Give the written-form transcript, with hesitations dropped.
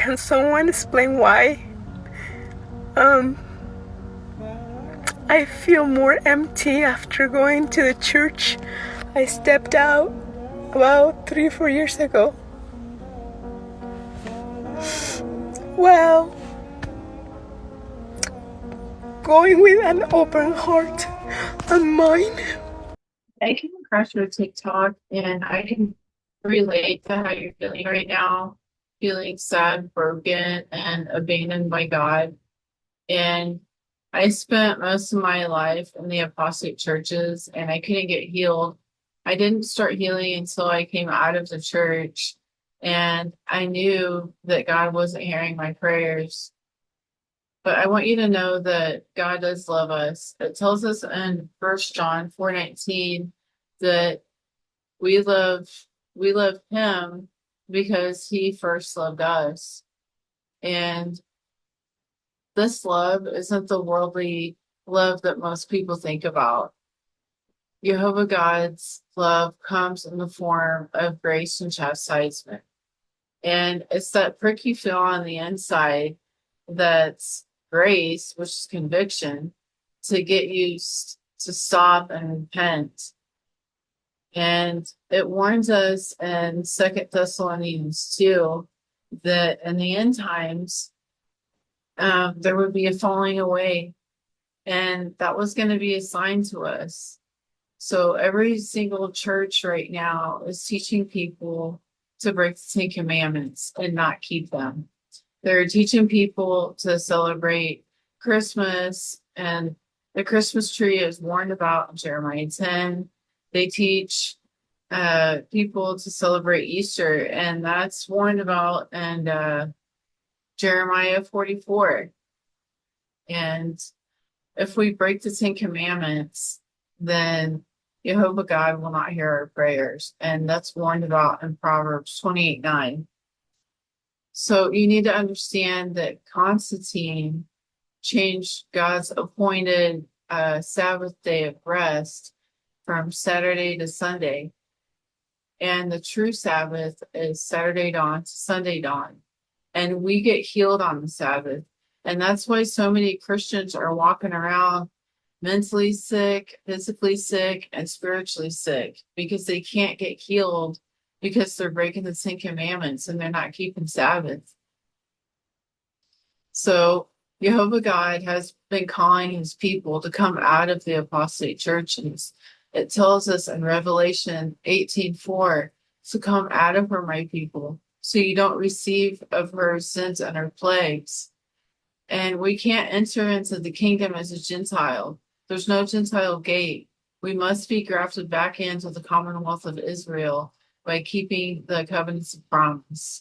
Can someone explain why? Um, I feel more empty after going to the church. I stepped out about 3, 4 years ago. Well, going with an open heart and mind. I came across your TikTok and I can relate to how you're feeling right now, feeling sad, broken, and abandoned by God. And I spent most of my life in the apostate churches and I couldn't get healed. I didn't start healing until I came out of the church and I knew that God wasn't hearing my prayers. But I want you to know that God does love us. It tells us in 1 John 4:19 that we love we love him because he first loved us. And this love isn't the worldly love that most people think about. Jehovah God's love comes in the form of grace and chastisement. And it's that prick you feel on the inside that's grace, which is conviction, to get you to stop and repent. And it warns us in 2 Thessalonians 2 that in the end times, there would be a falling away, and that was going to be a sign to us. So every single church right now is teaching people to break the Ten Commandments and not keep them. They're teaching people to celebrate Christmas, and the Christmas tree is warned about in Jeremiah 10. They teach people to celebrate Easter, and that's warned about in Jeremiah 44. And if we break the Ten Commandments, then Jehovah God will not hear our prayers. And that's warned about in Proverbs 28:9. So you need to understand that Constantine changed God's appointed Sabbath day of rest from Saturday to Sunday. And the true Sabbath is Saturday dawn to Sunday dawn. And we get healed on the Sabbath. And that's why so many Christians are walking around mentally sick, physically sick, and spiritually sick because they can't get healed because they're breaking the Ten Commandments and they're not keeping Sabbath. So Jehovah God has been calling his people to come out of the apostate churches. It tells us in Revelation 18:4 to come out of her, my people, so you don't receive of her sins and her plagues. And we can't enter into the kingdom as a Gentile. There's no Gentile gate. We must be grafted back into the commonwealth of Israel by keeping the covenants of promise.